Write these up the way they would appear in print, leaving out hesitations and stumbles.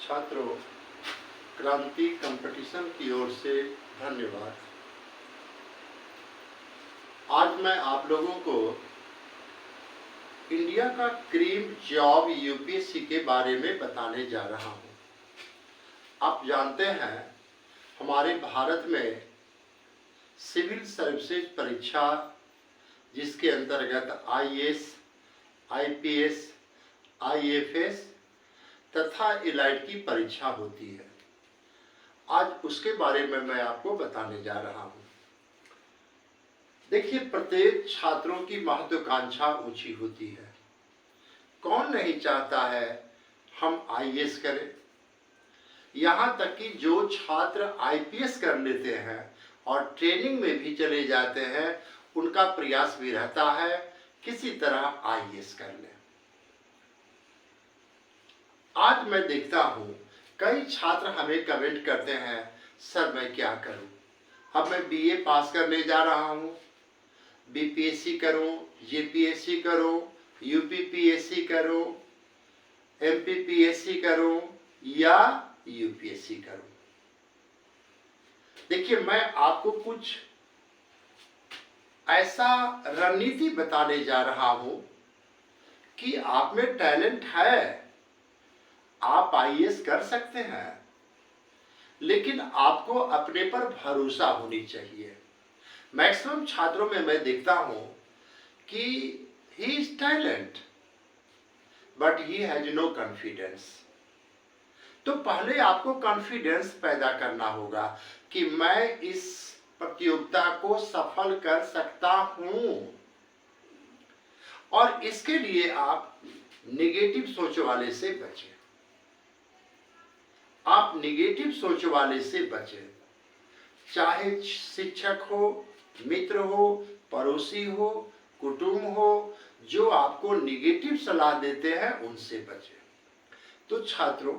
छात्रों, क्रांति कंपटीशन की ओर से धन्यवाद। आज मैं आप लोगों को इंडिया का क्रीम जॉब यूपीएससी के बारे में बताने जा रहा हूं। आप जानते हैं, हमारे भारत में सिविल सर्विसेज परीक्षा, जिसके अंतर्गत आईएएस, आईपीएस, आईएफएस तथा एलाइड की परीक्षा होती है। आज उसके बारे में मैं आपको बताने जा रहा हूं। देखिए, प्रत्येक छात्रों की महत्वाकांक्षा ऊंची होती है। कौन नहीं चाहता है हम आईएएस करें। यहाँ तक कि जो छात्र आईपीएस कर लेते हैं और ट्रेनिंग में भी चले जाते हैं, उनका प्रयास भी रहता है किसी तरह आईएएस कर लें। आज मैं देखता हूँ कई छात्र हमें कमेंट करते हैं, सर मैं क्या करूँ, अब मैं बीए पास करने जा रहा हूँ, बीपीएससी करूँ, जेपीएससी करूँ, यूपीपीएससी करूँ, एमपीपीएससी करूँ या यूपीएससी करूँ। देखिए, मैं आपको कुछ ऐसा रणनीति बताने जा रहा हूँ कि आप में टैलेंट है, आप आईएएस कर सकते हैं, लेकिन आपको अपने पर भरोसा होनी चाहिए। मैक्सिमम छात्रों में मैं देखता हूं कि he is talent but he has no confidence. तो पहले आपको कॉन्फिडेंस पैदा करना होगा कि मैं इस प्रतियोगिता को सफल कर सकता हूं। और इसके लिए आप नेगेटिव सोच वाले से बचें। आप नेगेटिव सोच वाले से बचें, चाहे शिक्षक हो, मित्र हो, पड़ोसी हो, कुटुंब हो, जो आपको नेगेटिव सलाह देते हैं उनसे बचें। तो छात्रों,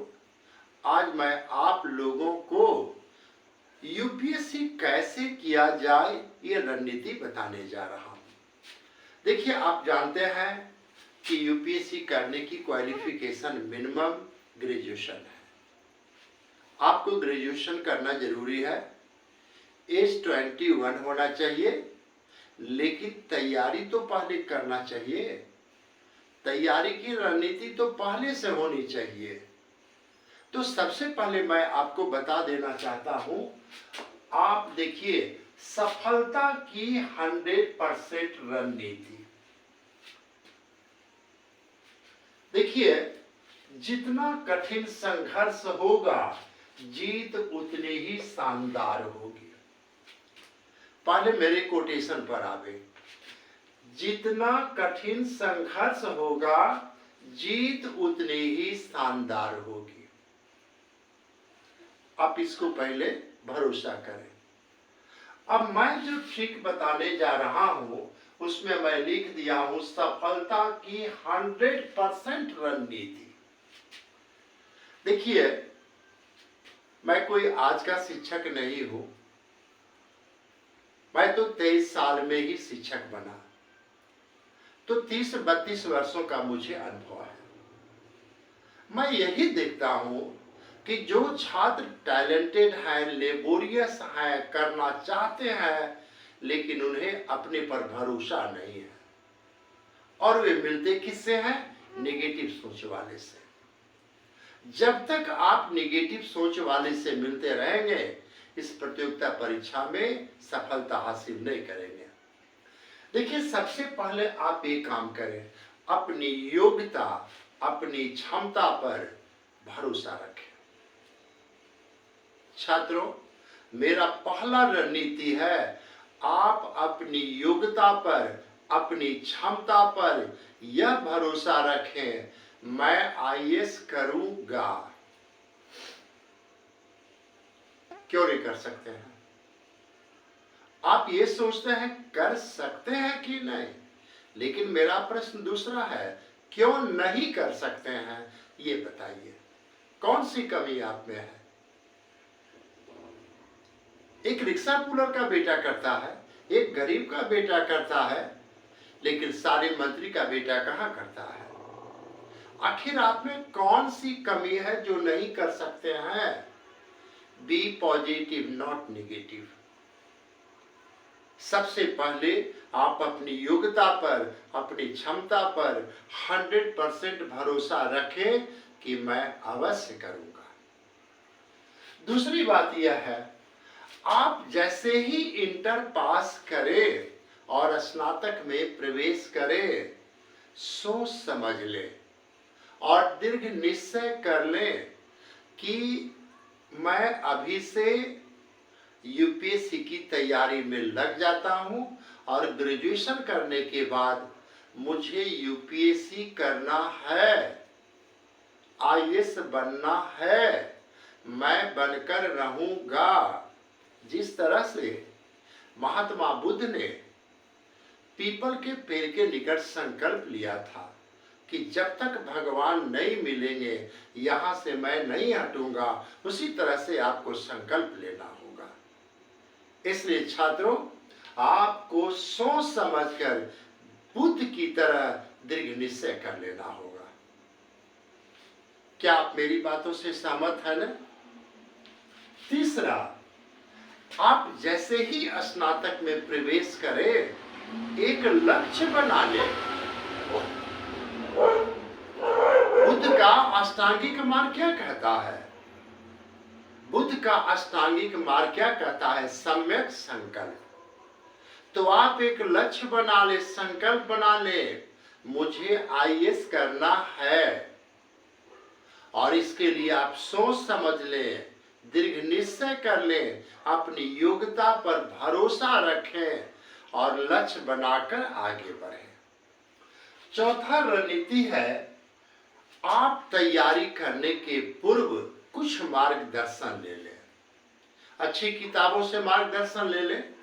आज मैं आप लोगों को यूपीएससी कैसे किया जाए ये रणनीति बताने जा रहा हूं। देखिए, आप जानते हैं कि यूपीएससी करने की क्वालिफिकेशन मिनिमम ग्रेजुएशन है। आपको ग्रेजुएशन करना जरूरी है। एज 21 होना चाहिए, लेकिन तैयारी तो पहले करना चाहिए। तैयारी की रणनीति तो पहले से होनी चाहिए। तो सबसे पहले मैं आपको बता देना चाहता हूं, आप देखिए सफलता की 100% रणनीति। देखिए, जितना कठिन संघर्ष होगा, जीत उतनी ही शानदार होगी। पहले मेरे कोटेशन पर आवे, जितना कठिन संघर्ष होगा, जीत उतनी ही शानदार होगी। आप इसको पहले भरोसा करें। अब मैं जो ट्रिक बताने जा रहा हूं, उसमें मैं लिख दिया हूं सफलता की 100% रणनीति। देखिए, मैं कोई आज का शिक्षक नहीं हूं। मैं तो 23 साल में ही शिक्षक बना, तो 30-32 वर्षों का मुझे अनुभव है। मैं यही देखता हूं कि जो छात्र टैलेंटेड हैं, लेबोरियस हैं, करना चाहते हैं, लेकिन उन्हें अपने पर भरोसा नहीं है, और वे मिलते किससे हैं? नेगेटिव सोच वाले से। जब तक आप नेगेटिव सोच वाले से मिलते रहेंगे, इस प्रतियोगिता परीक्षा में सफलता हासिल नहीं करेंगे। देखिए, सबसे पहले आप एक काम करें, अपनी योग्यता, अपनी क्षमता पर भरोसा रखें। छात्रों, मेरा पहला रणनीति है, आप अपनी योग्यता पर, अपनी क्षमता पर यह भरोसा रखें, मैं आईएएस करूंगा। क्यों नहीं कर सकते हैं? आप ये सोचते हैं कर सकते हैं कि नहीं, लेकिन मेरा प्रश्न दूसरा है, क्यों नहीं कर सकते हैं ये बताइए। कौन सी कमी आप में है? एक रिक्शा पुलर का बेटा करता है, एक गरीब का बेटा करता है, लेकिन सारे मंत्री का बेटा कहां करता है? आखिर आप में कौन सी कमी है जो नहीं कर सकते हैं? Be positive, not negative. सबसे पहले आप अपनी योग्यता पर, अपनी क्षमता पर 100% भरोसा रखें कि मैं अवश्य करूंगा। दूसरी बात यह है, आप जैसे ही इंटर पास करें और स्नातक में प्रवेश करें, सोच समझ लें और दृढ़ निश्चय कर लें कि मैं अभी से यूपीएससी की तैयारी में लग जाता हूं और ग्रेजुएशन करने के बाद मुझे यूपीएससी करना है, आईएएस बनना है, मैं बनकर रहूंगा। जिस तरह से महात्मा बुद्ध ने पीपल के पेड़ के निकट संकल्प लिया था कि जब तक भगवान नहीं मिलेंगे यहां से मैं नहीं हटूंगा, उसी तरह से आपको संकल्प लेना होगा। इसलिए छात्रों, आपको सोच समझकर बुद्ध की तरह दृढ़ निश्चय कर लेना होगा। क्या आप मेरी बातों से सहमत है ना? तीसरा, आप जैसे ही स्नातक में प्रवेश करें, एक लक्ष्य बना ले। बुद्ध का अष्टांगिक मार्ग क्या कहता है? बुद्ध का अष्टांगिक मार्ग क्या कहता है? सम्यक संकल्प। तो आप एक लक्ष्य बना ले, संकल्प बना ले, मुझे आईएएस करना है, और इसके लिए आप सोच समझ लें, दृढ़ निश्चय कर लें, अपनी योग्यता पर भरोसा रखें और लक्ष्य बनाकर आगे बढ़ें। चौथा रणनीति है, आप तैयारी करने के पूर्व कुछ मार्गदर्शन ले लें। अच्छी किताबों से मार्गदर्शन ले लें,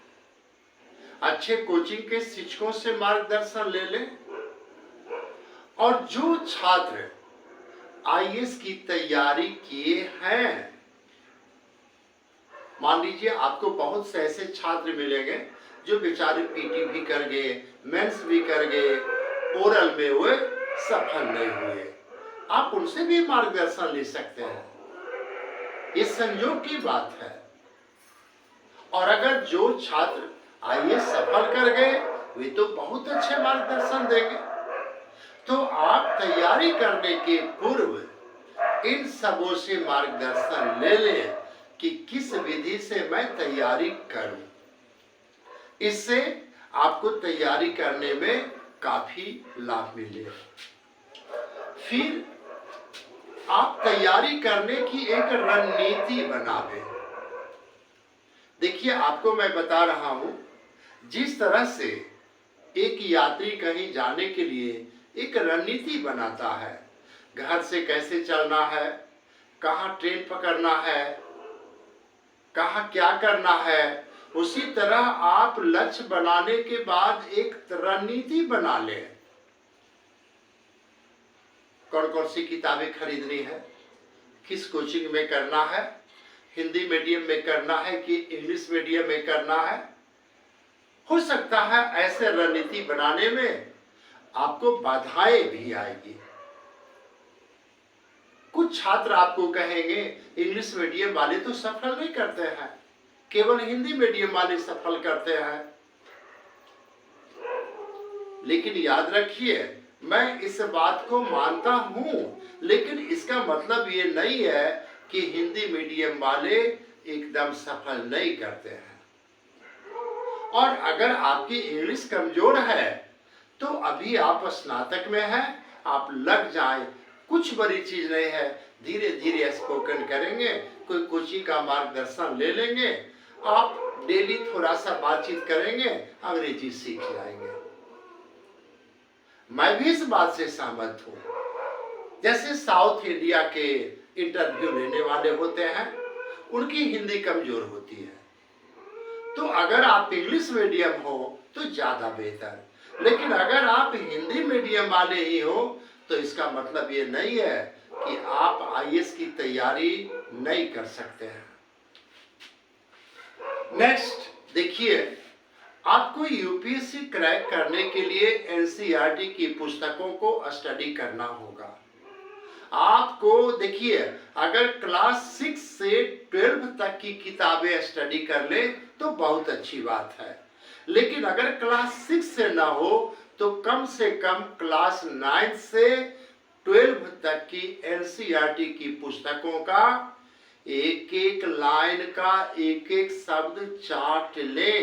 अच्छे कोचिंग के शिक्षकों से मार्गदर्शन ले लें, और जो छात्र आईएएस की तैयारी किए हैं, मान लीजिए आपको बहुत से ऐसे छात्र मिलेंगे जो बेचारे पीटी भी कर गए, मेंस भी कर गए, ओरल में वो सफल नहीं हुए, आप उनसे भी मार्गदर्शन ले सकते हैं। ये संयोग की बात है। और अगर जो छात्र आईएएस सफल कर गए, वे तो बहुत अच्छे मार्गदर्शन देंगे। तो आप तैयारी करने के पूर्व इन सबों से मार्गदर्शन ले लें कि किस विधि से मैं तैयारी करूं। इससे आपको तैयारी करने में काफी लाभ मिलेगा। फिर आप तैयारी करने की एक रणनीति बनावे। देखिए, आपको मैं बता रहा हूं, जिस तरह से एक यात्री कहीं जाने के लिए एक रणनीति बनाता है, घर से कैसे चलना है, कहाँ ट्रेन पकड़ना है, कहाँ क्या करना है, उसी तरह आप लक्ष्य बनाने के बाद एक रणनीति बना लें। कौन कौन सी किताबें खरीदनी है, किस कोचिंग में करना है, हिंदी मीडियम में करना है कि इंग्लिश मीडियम में करना है। हो सकता है ऐसे रणनीति बनाने में आपको बाधाएं भी आएगी। कुछ छात्र आपको कहेंगे इंग्लिश मीडियम वाले तो सफल नहीं करते हैं, केवल हिंदी मीडियम वाले सफल करते हैं। लेकिन याद रखिए, मैं इस बात को मानता हूं, लेकिन इसका मतलब ये नहीं है कि हिंदी मीडियम वाले एकदम सफल नहीं करते हैं। और अगर आपकी इंग्लिश कमजोर है तो अभी आप स्नातक में हैं, आप लग जाएं, कुछ बड़ी चीज नहीं है, धीरे धीरे स्पोकन करेंगे, कोई कोचिंग का मार्गदर्शन ले लेंगे, आप डेली थोड़ा सा बातचीत करेंगे, अंग्रेजी सीख जाएंगे। मैं भी इस बात से सहमत हूं। जैसे साउथ इंडिया के इंटरव्यू लेने वाले होते हैं, उनकी हिंदी कमजोर होती है, तो अगर आप इंग्लिश मीडियम हो तो ज्यादा बेहतर। लेकिन अगर आप हिंदी मीडियम वाले ही हो तो इसका मतलब ये नहीं है कि आप आईएएस की तैयारी नहीं कर सकते हैं। नेक्स्ट देखिए, आपको यूपीएससी क्रैक करने के लिए एनसीईआरटी की पुस्तकों को स्टडी करना होगा। आपको देखिए, अगर क्लास 6 से 12 तक की किताबें स्टडी कर ले तो बहुत अच्छी बात है, लेकिन अगर क्लास 6 से ना हो तो कम से कम क्लास 9 से 12 तक की एनसीईआरटी की पुस्तकों का एक एक लाइन का एक एक शब्द चाट ले।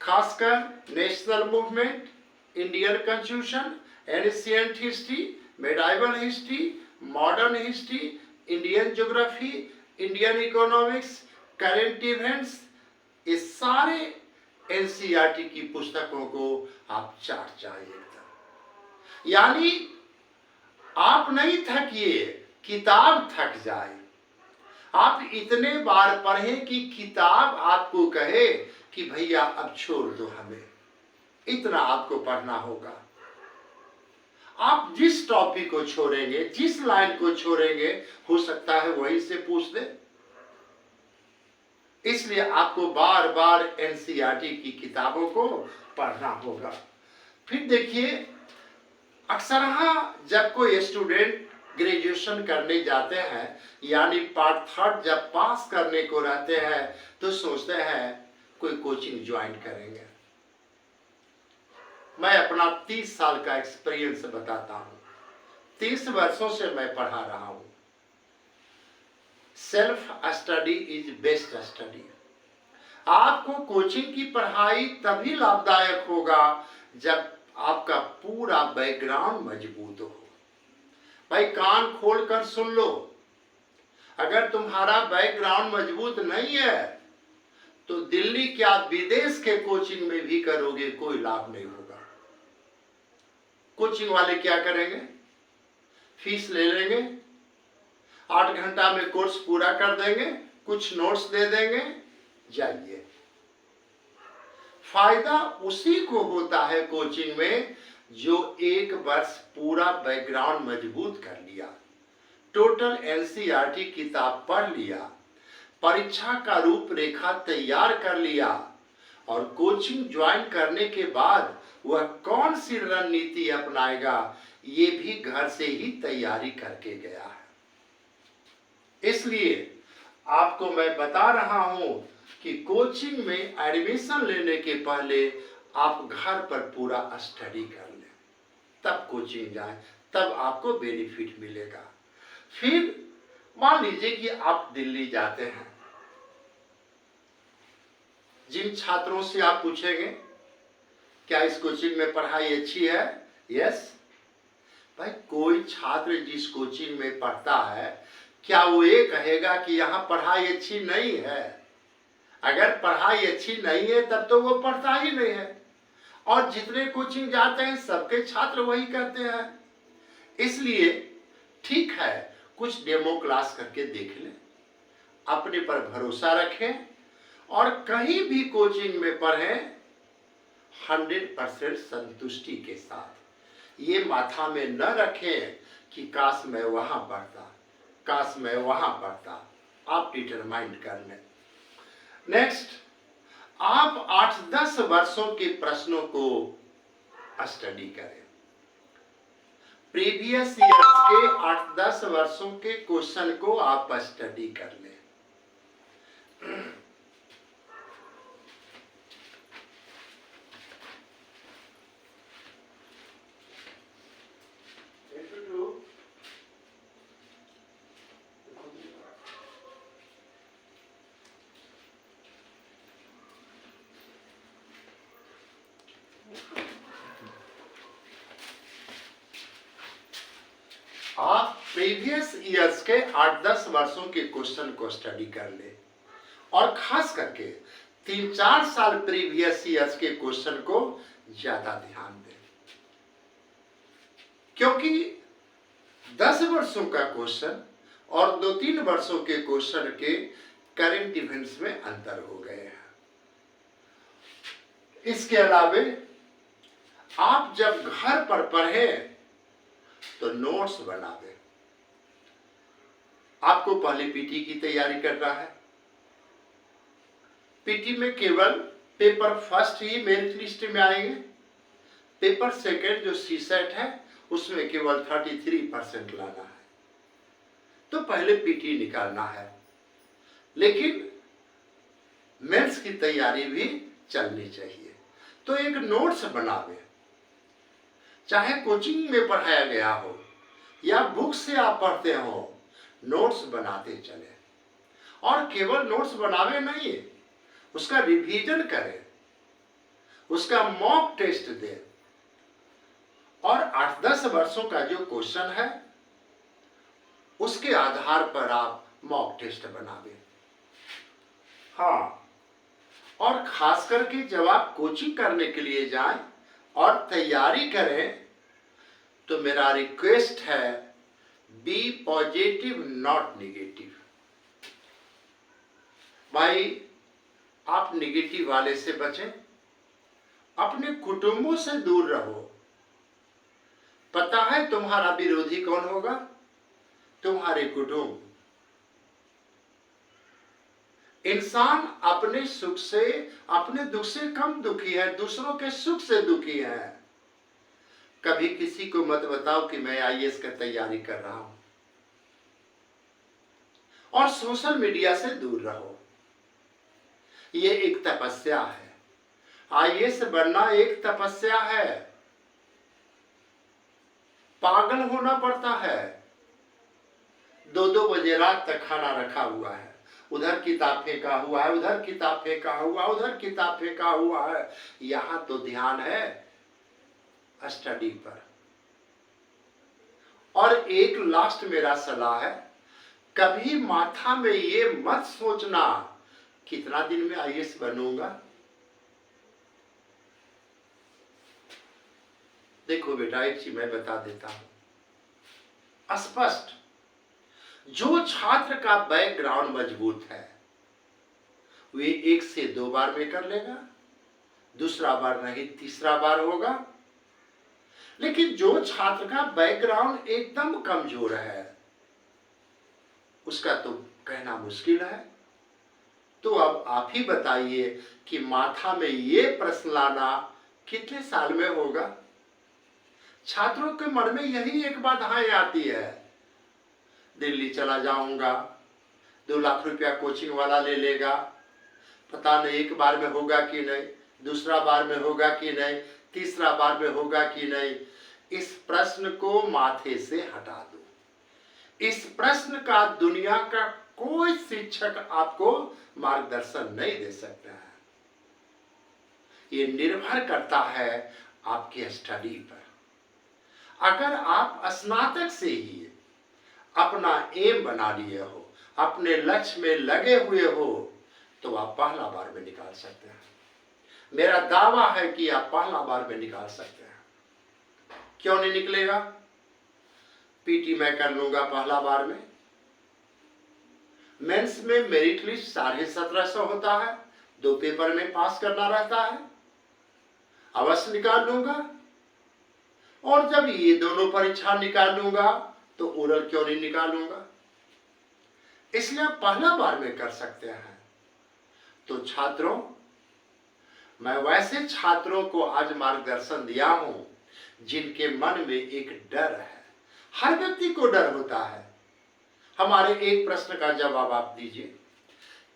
खासकर national movement, Indian constitution, ancient history, medieval history, modern history, Indian geography, Indian economics, current events, ये सारे एनसीईआरटी की पुस्तकों को आप चाट जाइए। यानी आप नहीं थकिए, किताब थक जाए। आप इतने बार पढ़ें कि किताब आपको कहे कि भैया अब छोड़ दो हमें, इतना आपको पढ़ना होगा। आप जिस टॉपिक को छोड़ेंगे, जिस लाइन को छोड़ेंगे, हो सकता है वहीं से पूछ दे। इसलिए आपको बार बार एनसीईआरटी की किताबों को पढ़ना होगा। फिर देखिए, अक्सर जब कोई स्टूडेंट ग्रेजुएशन करने जाते हैं, यानी पार्ट 3 जब पास करने को रहते हैं, तो सोचते हैं कोई कोचिंग ज्वाइन करेंगे। मैं अपना 30 साल का एक्सपीरियंस बताता हूँ। 30 वर्षों से मैं पढ़ा रहा हूँ। Self study is best study. आपको कोचिंग की पढ़ाई तभी लाभदायक होगा जब आपका पूरा बैकग्राउंड मजबूत हो। भाई कान खोल कर सुन लो, अगर तुम्हारा बैकग्राउंड मजबूत नहीं है तो दिल्ली क्या विदेश के कोचिंग में भी करोगे कोई लाभ नहीं होगा। कोचिंग वाले क्या करेंगे? फीस ले लेंगे, 8 घंटा में कोर्स पूरा कर देंगे, कुछ नोट्स दे देंगे, जाइए। फायदा उसी को होता है कोचिंग में जो 1 वर्ष पूरा बैकग्राउंड मजबूत कर लिया, टोटल एनसीईआरटी किताब पढ़ लिया, परीक्षा का रूपरेखा तैयार कर लिया, और कोचिंग ज्वाइन करने के बाद वह कौन सी रणनीति अपनाएगा ये भी घर से ही तैयारी करके गया है। इसलिए आपको मैं बता रहा हूं कि कोचिंग में एडमिशन लेने के पहले आप घर पर पूरा स्टडी कर लें, तब कोचिंग जाएं, तब आपको बेनिफिट मिलेगा। फिर मान लीजिए कि आप दिल्ली जाते हैं, जिन छात्रों से आप पूछेंगे क्या इस कोचिंग में पढ़ाई अच्छी है, यस। भाई कोई छात्र जिस कोचिंग में पढ़ता है क्या वो ये कहेगा कि यहाँ पढ़ाई अच्छी नहीं है? अगर पढ़ाई अच्छी नहीं है तब तो वो पढ़ता ही नहीं है। और जितने कोचिंग जाते हैं सबके छात्र वही करते हैं। इसलिए ठीक है, कुछ डेमो क्लास करके देख लें, अपने पर भरोसा रखें, और कहीं भी कोचिंग में पढ़ें 100% संतुष्टि के साथ। ये माथा में न रखें कि काश मैं वहां पढ़ता, काश मैं वहां पढ़ता। आप डिटरमाइंड कर लें। नेक्स्ट, आप 8-10 वर्षों के प्रश्नों को स्टडी करें। प्रीवियस ईयर्स के 8-10 वर्षों के क्वेश्चन को आप स्टडी कर लें। आप प्रीवियस ईयर्स के 8-10 वर्षों के क्वेश्चन को स्टडी कर ले, और खास करके 3-4 साल प्रीवियस ईयर्स के क्वेश्चन को ज्यादा ध्यान दें, क्योंकि 10 वर्षों का क्वेश्चन और 2-3 वर्षों के क्वेश्चन के करंट इवेंट्स में अंतर हो गए हैं। इसके अलावे आप जब घर पर पढ़ें तो नोट्स बना दें। आपको पहले पीटी की तैयारी करना है। पीटी में केवल पेपर फर्स्ट ही मेरिट लिस्ट में आएंगे। पेपर सेकंड जो सीसेट है उसमें केवल 33% लाना है, तो पहले पीटी निकालना है। लेकिन मेंस की तैयारी भी चलनी चाहिए। तो एक नोट्स बनावे, चाहे कोचिंग में पढ़ाया गया हो या बुक से आप पढ़ते हो, नोट्स बनाते चले। और केवल नोट्स बनावे नहीं, उसका रिवीजन करें, उसका मॉक टेस्ट दें, और 8-10 वर्षों का जो क्वेश्चन है उसके आधार पर आप मॉक टेस्ट बनावे। हाँ, और खास करके जब आप कोचिंग करने के लिए जाएं और तैयारी करें, तो मेरा रिक्वेस्ट है, बी पॉजिटिव नॉट निगेटिव। भाई, आप निगेटिव वाले से बचें, अपने कुटुंबों से दूर रहो। पता है तुम्हारा विरोधी कौन होगा? तुम्हारे कुटुंब। इंसान अपने सुख से, अपने दुख से कम दुखी है, दूसरों के सुख से दुखी है। कभी किसी को मत बताओ कि मैं आईएएस की तैयारी कर रहा हूं। और सोशल मीडिया से दूर रहो, ये एक तपस्या है। आईएएस बनना एक तपस्या है, पागल होना पड़ता है। 2-2 बजे रात तक खाना रखा हुआ है, उधर किताब फेंका हुआ है, उधर किताब फेंका हुआ, उधर किताब फेंका हुआ है। यहां तो ध्यान है स्टडी पर। और एक लास्ट मेरा सलाह है, कभी माथा में ये मत सोचना कितना दिन में आईएएस बनूंगा। देखो बेटा, एक चीज मैं बता देता हूं स्पष्ट, जो छात्र का बैकग्राउंड मजबूत है वे 1 से 2 बार में कर लेगा, दूसरा बार नहीं, तीसरा बार होगा। लेकिन जो छात्र का बैकग्राउंड एकदम कमजोर है, उसका तो कहना मुश्किल है। तो अब आप ही बताइए कि माथा में ये प्रश्न लाना कितने साल में होगा? छात्रों के मन में यही एक बाधाएं आती है, दिल्ली चला जाऊंगा, 2 लाख रुपया कोचिंग वाला ले लेगा, पता नहीं एक बार में होगा कि नहीं, दूसरा बार में होगा कि नहीं, तीसरा बार में होगा कि नहीं। इस प्रश्न को माथे से हटा दो। इस प्रश्न का दुनिया का कोई शिक्षक आपको मार्गदर्शन नहीं दे सकता है। ये निर्भर करता है आपके स्टडी पर। अगर आप स्नातक से ही अपना एम बना लिए हो, अपने लक्ष्य में लगे हुए हो, तो आप पहला बार में निकाल सकते हैं। मेरा दावा है कि आप पहला बार में निकाल सकते हैं। क्यों नहीं निकलेगा? पीटी मैं कर लूंगा पहला बार में। मेंस में मेरिट लिस्ट 1750 होता है, 2 पेपर में पास करना रहता है, अवश्य निकाल लूंगा। और जब ये दोनों परीक्षा निकाल लूंगा तो ओरल क्यों नहीं निकालूंगा? इसलिए आप पहला बार में कर सकते हैं। तो छात्रों, मैं वैसे छात्रों को आज मार्गदर्शन दिया हूं जिनके मन में एक डर है। हर व्यक्ति को डर होता है। हमारे एक प्रश्न का जवाब आप दीजिए।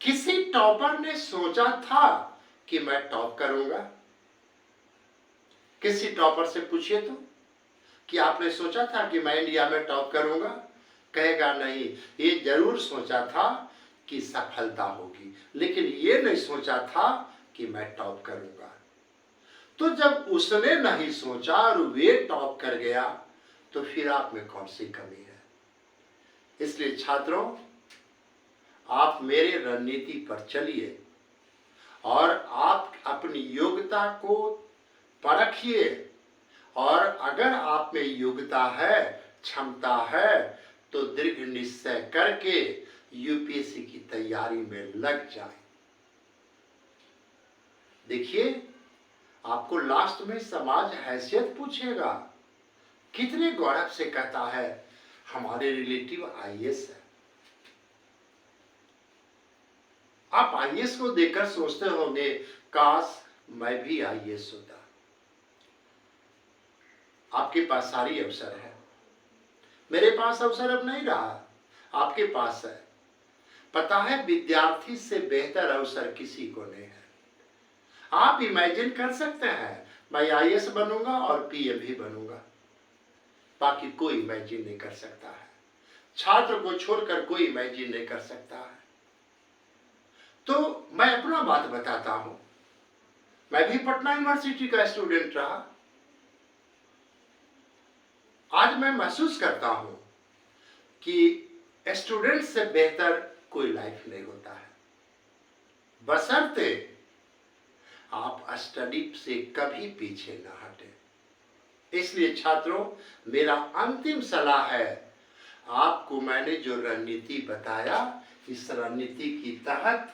किसी टॉपर ने सोचा था कि मैं टॉप करूंगा? किसी टॉपर से पूछिए तो कि आपने सोचा था कि मैं इंडिया में टॉप करूंगा? कहेगा नहीं, ये जरूर सोचा था कि सफलता होगी, लेकिन ये नहीं सोचा था कि मैं टॉप करूंगा। तो जब उसने नहीं सोचा और वे टॉप कर गया, तो फिर आप में कौन सी कमी है? इसलिए छात्रों, आप मेरे रणनीति पर चलिए और आप अपनी योग्यता को परखिए, और अगर आप में योग्यता है, क्षमता है, तो दृढ़ निश्चय करके यूपीएससी की तैयारी में लग जाए। देखिए, आपको लास्ट में समाज हैसियत पूछेगा। कितने गौरव से कहता है हमारे रिलेटिव आईएएस है। आप आईएएस को देखकर सोचते होंगे काश मैं भी आईएएस होता। आपके पास सारी अवसर है। मेरे पास अवसर अब नहीं रहा, आपके पास है। पता है, विद्यार्थी से बेहतर अवसर किसी को नहीं है। आप इमेजिन कर सकते हैं मैं आईएएस बनूंगा और पीएम भी बनूंगा, बाकी कोई इमेजिन नहीं कर सकता है। छात्र को छोड़कर कोई इमेजिन नहीं कर सकता है। तो मैं अपना बात बताता हूं। मैं भी पटना यूनिवर्सिटी का स्टूडेंट रहा। आज मैं महसूस करता हूं कि स्टूडेंट से बेहतर कोई लाइफ नहीं होता है, बशर्ते आप स्टडी से कभी पीछे न हटे। इसलिए छात्रों, मेरा अंतिम सलाह है, आपको मैंने जो रणनीति बताया, इस रणनीति की तहत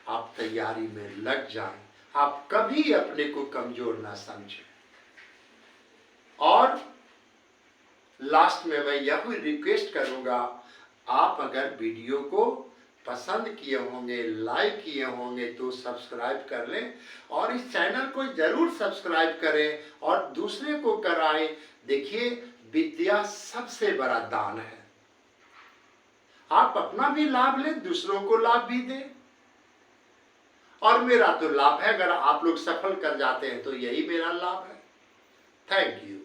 आप तैयारी में लग जाएं। आप कभी अपने को कमजोर ना समझें। और लास्ट में मैं यह भी रिक्वेस्ट करूंगा, आप अगर वीडियो को पसंद किए होंगे, लाइक किए होंगे तो सब्सक्राइब कर लें और इस चैनल को जरूर सब्सक्राइब करें और दूसरे को कराएं। देखिए, विद्या सबसे बड़ा दान है। आप अपना भी लाभ लें, दूसरों को लाभ भी दें। और मेरा तो लाभ है, अगर आप लोग सफल कर जाते हैं तो यही मेरा लाभ है। Thank you.